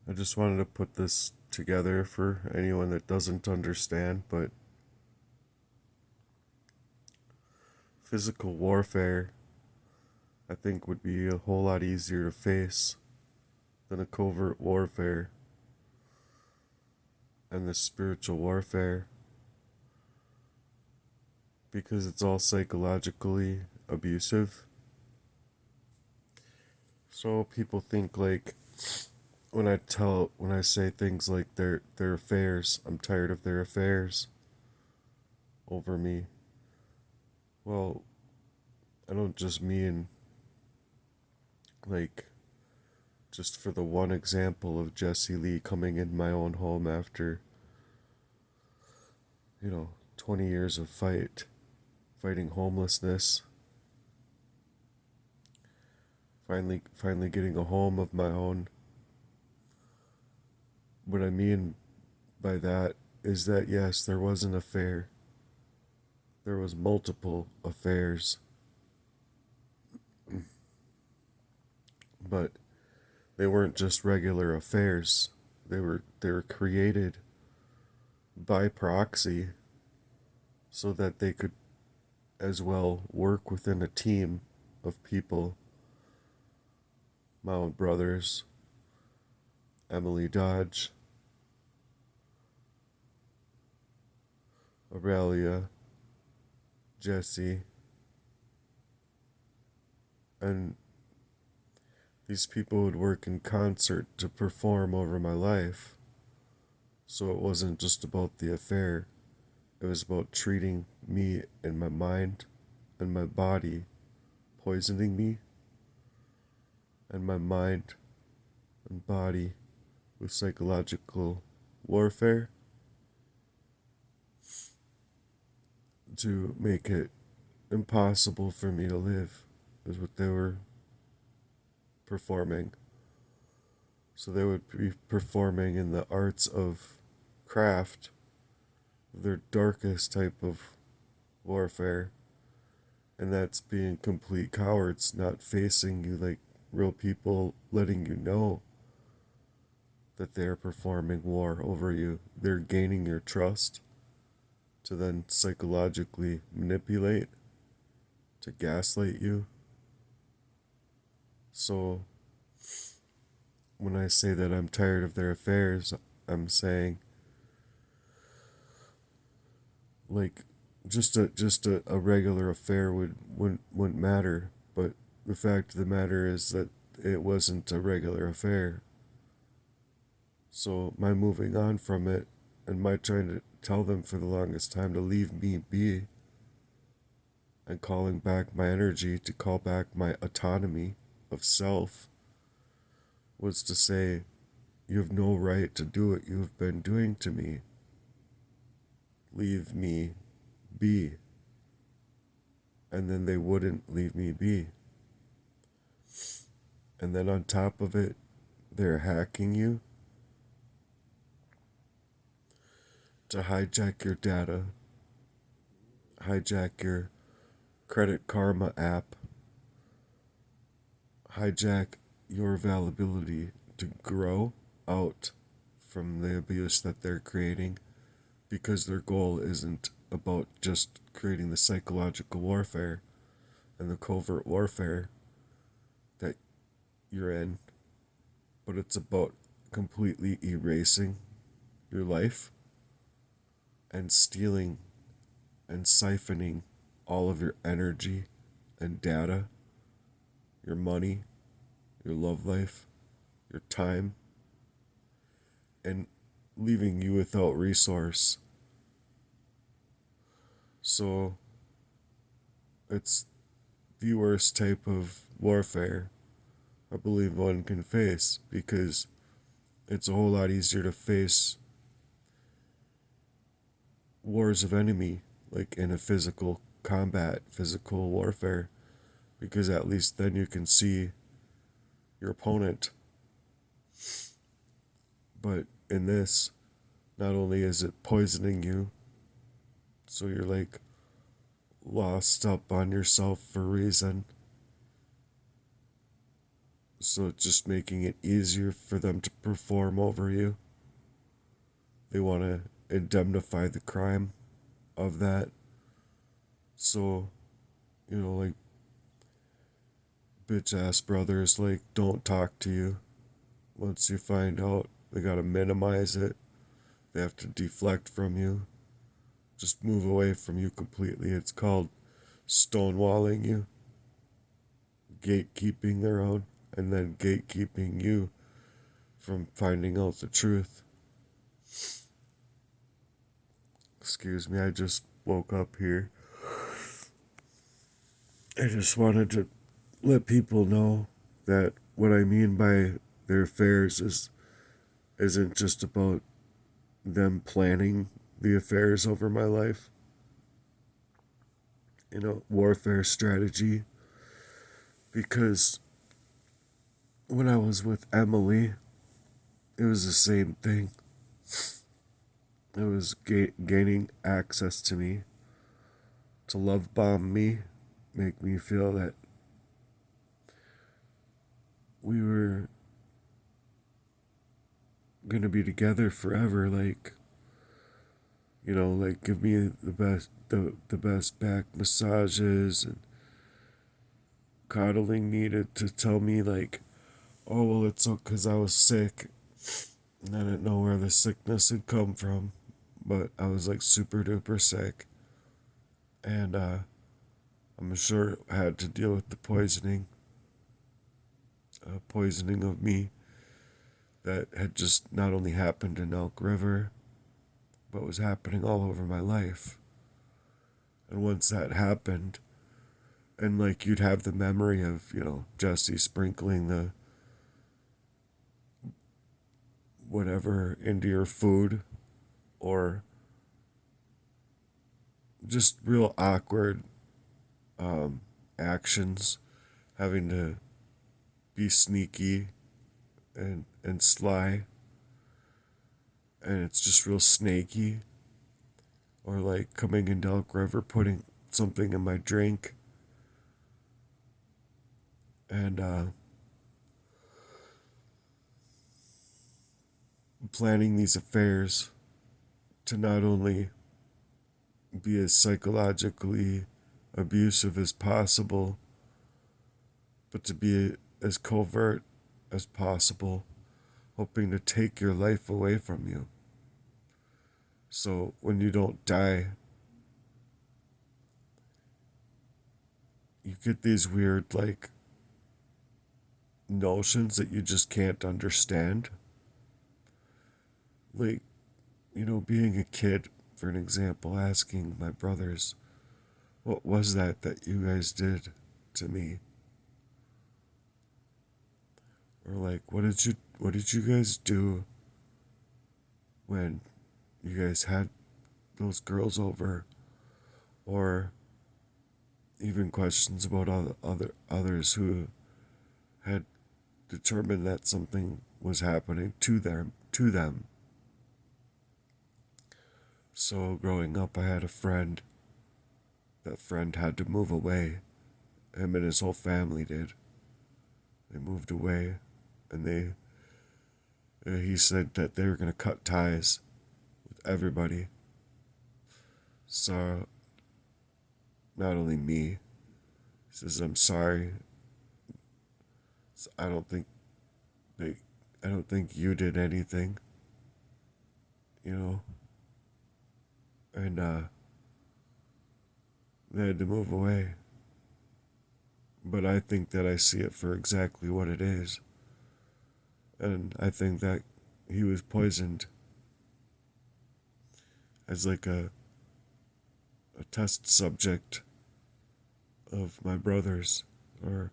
I just wanted to put this together for anyone that doesn't understand, but physical warfare, I think, would be a whole lot easier to face than a covert warfare, and the spiritual warfare, because it's all psychologically abusive. So people think like when I say things like their affairs, I'm tired of their affairs over me. Well, I don't just mean like just for the one example of Jesse Lee coming in my own home after, 20 years of fighting homelessness, finally getting a home of my own. What I mean by that is that yes, there was an affair. There was multiple affairs, but they weren't just regular affairs. They were created by proxy so that they could as well work within a team of people. My own brothers, Emily Dodge, Aurelia, Jesse, and these people would work in concert to perform over my life. So it wasn't just about the affair, it was about treating me and my mind and my body, poisoning me and my mind and body with psychological warfare to make it impossible for me to live, is what they were performing. So they would be performing in the arts of craft, their darkest type of warfare, and that's being complete cowards, not facing you like real people, letting you know that they're performing war over you. They're gaining your trust to then psychologically manipulate, to gaslight you. So when I say that I'm tired of their affairs, I'm saying like just a regular affair wouldn't matter, but the fact of the matter is that it wasn't a regular affair. So my moving on from it and my trying to tell them for the longest time to leave me be and calling back my energy to call back my autonomy of self was to say, you have no right to do what you have been doing to me. Leave me be. And then they wouldn't leave me be. And then on top of it, they're hacking you to hijack your data, hijack your Credit Karma app, hijack your availability to grow out from the abuse that they're creating, because their goal isn't about just creating the psychological warfare and the covert warfare that you're in, but it's about completely erasing your life and stealing and siphoning all of your energy and data, your money, your love life, your time, and leaving you without resource. So it's the worst type of warfare I believe one can face, because it's a whole lot easier to face wars of enemy, like in a physical combat, physical warfare, because at least then you can see your opponent. But in this, not only is it poisoning you, so you're like lost up on yourself for a reason, So it's just making it easier for them to perform over you. They want to indemnify the crime of that. So, like bitch ass brothers, like, don't talk to you. Once you find out, they gotta minimize it. They have to deflect from you. Just move away from you completely. It's called stonewalling you, gatekeeping their own, and then gatekeeping you from finding out the truth. Excuse me, I just woke up here. I just wanted to let people know that what I mean by their affairs isn't just about them planning the affairs over my life. Warfare strategy. Because when I was with Emily, it was the same thing. It was gaining access to me, to love bomb me, make me feel that we were gonna be together forever. Like give me the best back massages and coddling me to tell me like, oh well, it's because I was sick and I didn't know where the sickness had come from, but I was like super duper sick, and I'm sure I had to deal with the poisoning of me that had just not only happened in Elk River, but was happening all over my life. And once that happened, and like you'd have the memory of, Jesse sprinkling the whatever into your food, or just real awkward actions, having to be sneaky and sly, and it's just real snaky. Or like coming into Elk River, putting something in my drink, and planning these affairs to not only be as psychologically abusive as possible, but to be as covert as possible, hoping to take your life away from you. So when you don't die, you get these weird, like, notions that you just can't understand. Like, being a kid, for an example, asking my brothers, what was that you guys did to me? Or like, what did you guys do when you guys had those girls over? Or even questions about others who had determined that something was happening to them. So growing up, I had a friend. That friend had to move away. Him and his whole family did. They moved away, and he said that they were going to cut ties with everybody. So not only me, he says, I'm sorry. I don't think they I don't think you did anything, you know. And they had to move away. But I think that I see it for exactly what it is. And I think that he was poisoned as like a test subject of my brothers or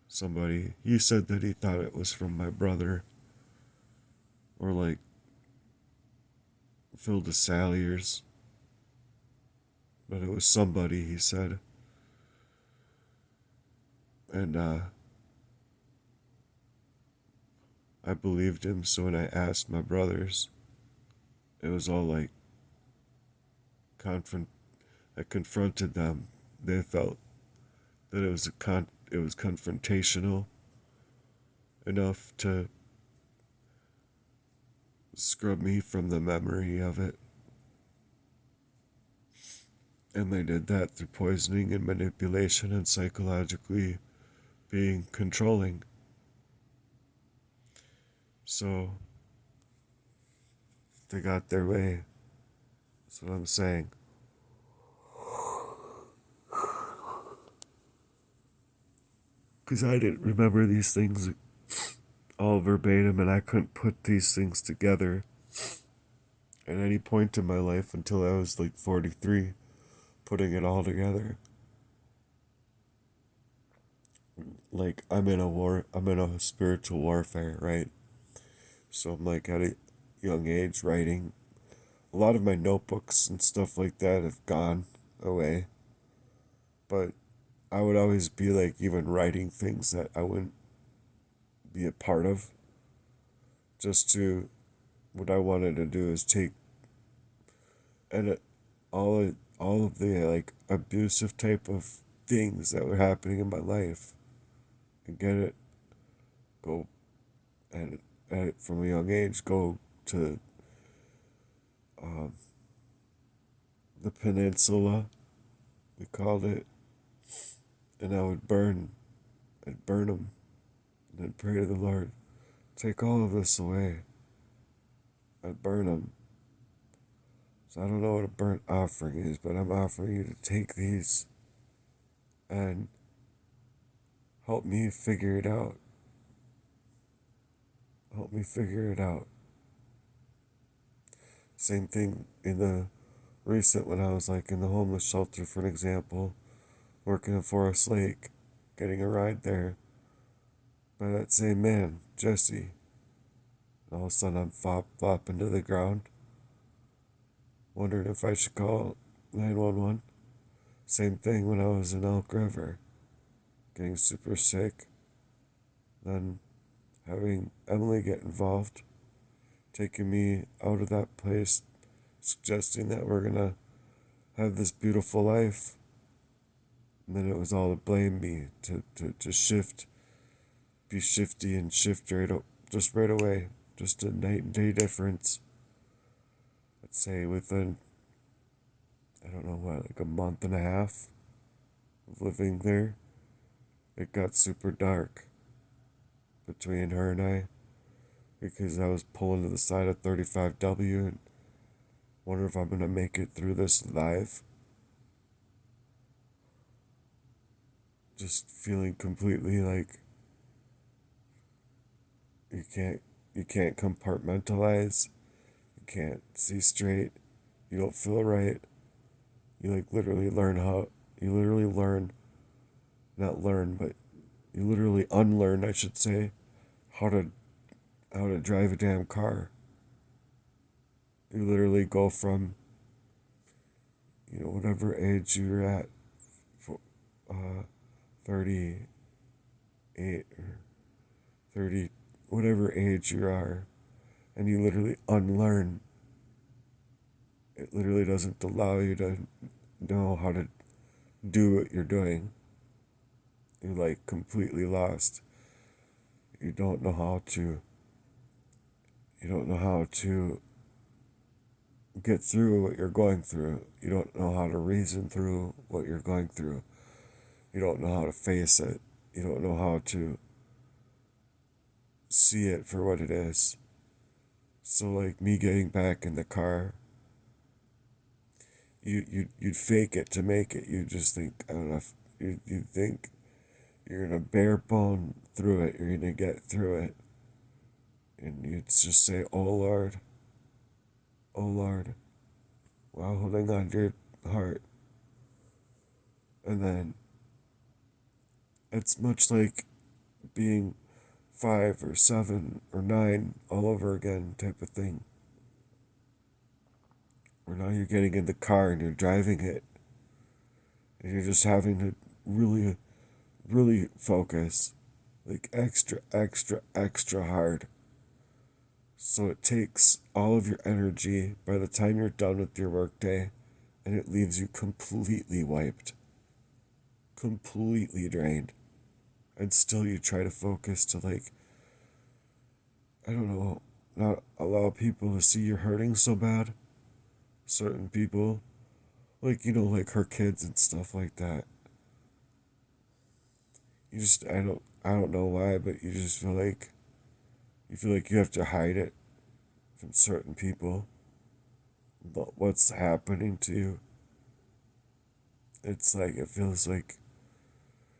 somebody. He said that he thought it was from my brother or like Phil DeSalliers. But it was somebody, he said. And I believed him, so when I asked my brothers, it was all like I confronted them. They felt that it was confrontational, enough to scrub me from the memory of it. And they did that through poisoning and manipulation and psychologically being controlling. So they got their way. That's what I'm saying. Because I didn't remember these things all verbatim, and I couldn't put these things together at any point in my life until I was like 43, putting it all together. Like, I'm in a spiritual warfare, right? So I'm like at a young age writing. A lot of my notebooks and stuff like that have gone away. But I would always be like even writing things that I wouldn't be a part of. Just to, what I wanted to do is take and all of the like abusive type of things that were happening in my life and get it, go and at it from a young age, go to the peninsula, we called it, and I'd burn them, and I'd pray to the Lord, take all of this away. I'd burn them. So I don't know what a burnt offering is, but I'm offering you to take these and help me figure it out. Help me figure it out. Same thing in the recent when I was like in the homeless shelter, for an example, working in Forest Lake, getting a ride there by that same man, Jesse. And all of a sudden I'm flopping to the ground, wondering if I should call 911. Same thing when I was in Elk River, getting super sick, then having Emily get involved, taking me out of that place, suggesting that we're gonna have this beautiful life. And then it was all to blame me, to shift, be shifty and shift just right away, just a night and day difference. Let's say within, I don't know what, like a month and a half of living there, it got super dark between her and I, because I was pulling to the side of 35W and wonder if I'm gonna make it through this live. Just feeling completely like you can't compartmentalize, you can't see straight, you don't feel right. You like literally you literally unlearn, I should say, how to drive a damn car. You literally go from, whatever age you're at, 38 or 30, whatever age you are, and you literally unlearn. It literally doesn't allow you to know how to do what you're doing. You're like completely lost. You don't know how to get through what you're going through. You don't know how to reason through what you're going through. You don't know how to face it. You don't know how to see it for what it is. So like me getting back in the car, you'd fake it to make it. You just think, I don't know, you think you're gonna bare bone through it. You're gonna get through it, and you'd just say, "Oh Lord, oh Lord," while holding on to your heart. And then it's much like being 5 or 7 or 9 all over again type of thing. Where now you're getting in the car and you're driving it, and you're just having to really, really focus, like extra, extra, extra hard. So it takes all of your energy by the time you're done with your workday, and it leaves you completely wiped, completely drained. And still you try to focus to like I don't know, not allow people to see you're hurting so bad. Certain people, like, like her kids and stuff like that. You just, I don't know why, but you just feel like you have to hide it from certain people. What's happening to you? It's like, it feels like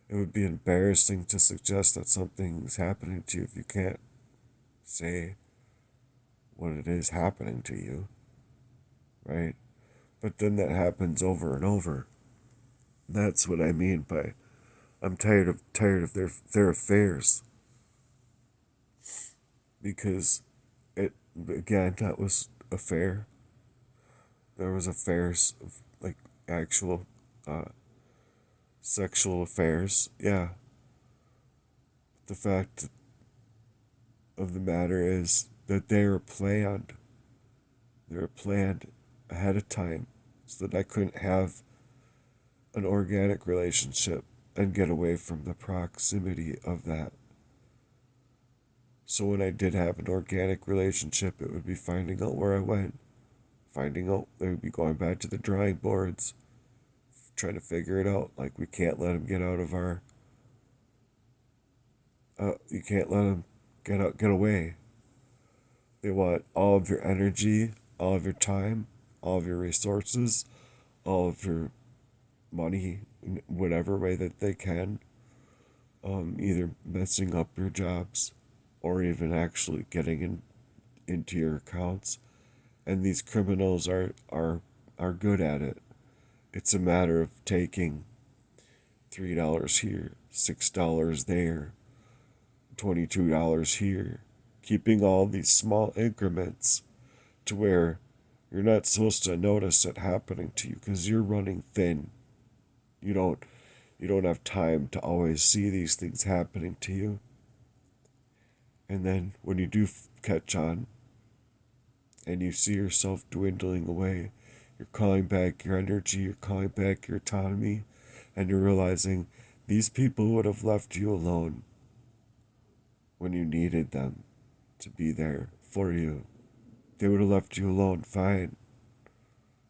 it would be embarrassing to suggest that something's happening to you if you can't say what it is happening to you, right? But then that happens over and over. That's what I mean by I'm tired of their affairs, because it again, that was affair. There was affairs of like actual sexual affairs. Yeah. The fact of the matter is that they were planned. They were planned ahead of time so that I couldn't have an organic relationship and get away from the proximity of that. So when I did have an organic relationship, it would be finding out where I went, finding out they would be going back to the drawing boards, trying to figure it out. Like, we can't let him get out of our. You can't let him get away. They want all of your energy, all of your time, all of your resources, all of your money in whatever way that they can. Either messing up your jobs or even actually getting into your accounts. And these criminals are good at it. It's a matter of taking $3 here, $6 there, $22 here, keeping all these small increments to where you're not supposed to notice it happening to you because you're running thin. You don't have time to always see these things happening to you. And then when you do catch on and you see yourself dwindling away, you're calling back your energy, you're calling back your autonomy, and you're realizing these people would have left you alone when you needed them to be there for you. They would have left you alone fine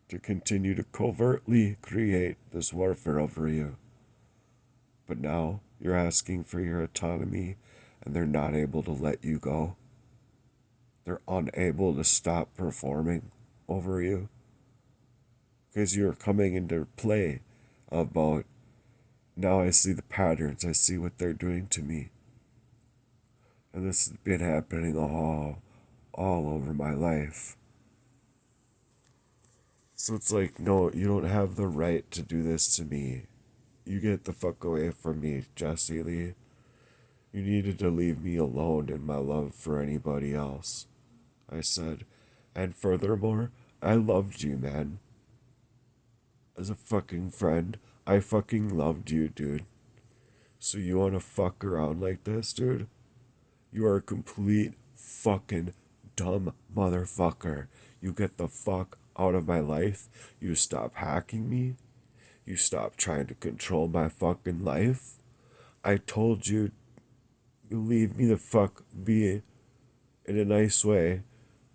to continue to covertly create this warfare over you. But now you're asking for your autonomy and they're not able to let you go. They're unable to stop performing over you because you're coming into play about, now I see the patterns, I see what they're doing to me. And this has been happening all over my life. So it's like, no, you don't have the right to do this to me. You get the fuck away from me, Jesse Lee. You needed to leave me alone in my love for anybody else, I said. And furthermore, I loved you, man. As a fucking friend, I fucking loved you, dude. So you wanna fuck around like this, dude? You are a complete fucking dumb motherfucker. You get the fuck out of my life. You stop hacking me. You stop trying to control my fucking life. I told you, you leave me the fuck be in a nice way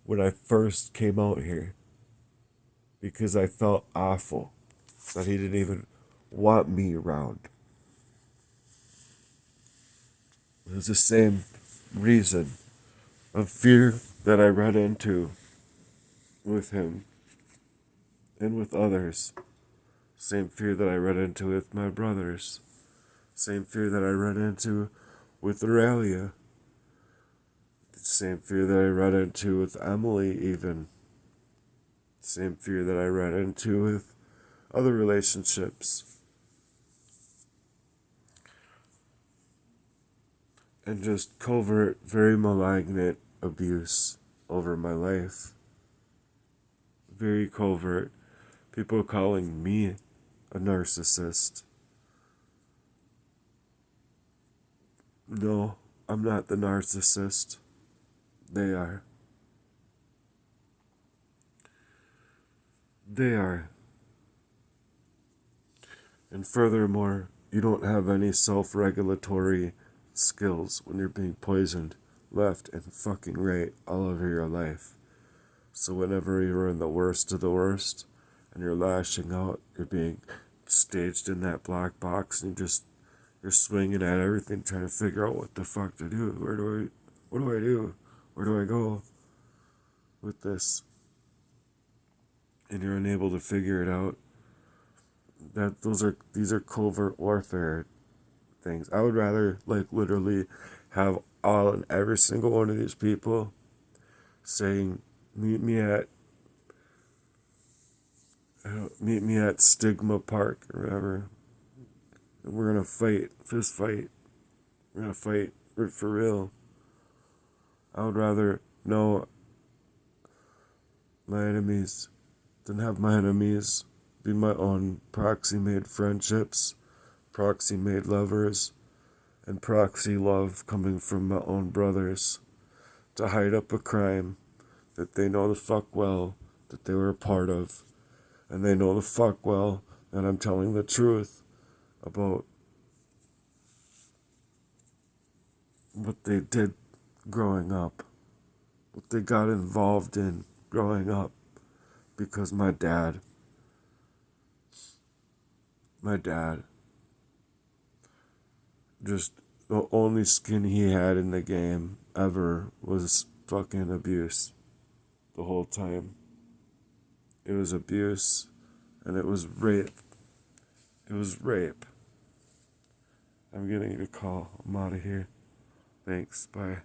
when I first came out here. Because I felt awful that he didn't even want me around. It was the same reason of fear that I ran into with him and with others. Same fear that I ran into with my brothers. Same fear that I ran into with Aurelia. Same fear that I ran into with Emily, even. Same fear that I ran into with other relationships. And just covert, very malignant abuse over my life. Very covert. People calling me a narcissist. No, I'm not the narcissist. They are. They are. And furthermore, you don't have any self-regulatory skills when you're being poisoned left, and fucking right all over your life. So whenever you're in the worst of the worst and you're lashing out, you're being staged in that black box and you're swinging at everything trying to figure out what the fuck to do. What do I do? Where do I go with this? And you're unable to figure it out. These are covert warfare things. I would rather literally have all and every single one of these people saying, meet me at Stigma Park or whatever. And we're gonna fight, fist fight. We're gonna fight for real. I would rather know my enemies than have my enemies be my own proxy made friendships, proxy made lovers, and proxy love coming from my own brothers to hide up a crime that they know the fuck well that they were a part of, and they know the fuck well that I'm telling the truth about what they did growing up, what they got involved in growing up, because my dad, just the only skin he had in the game ever was fucking abuse the whole time. It was abuse and it was rape. It was rape. I'm getting a call. I'm out of here. Thanks. Bye.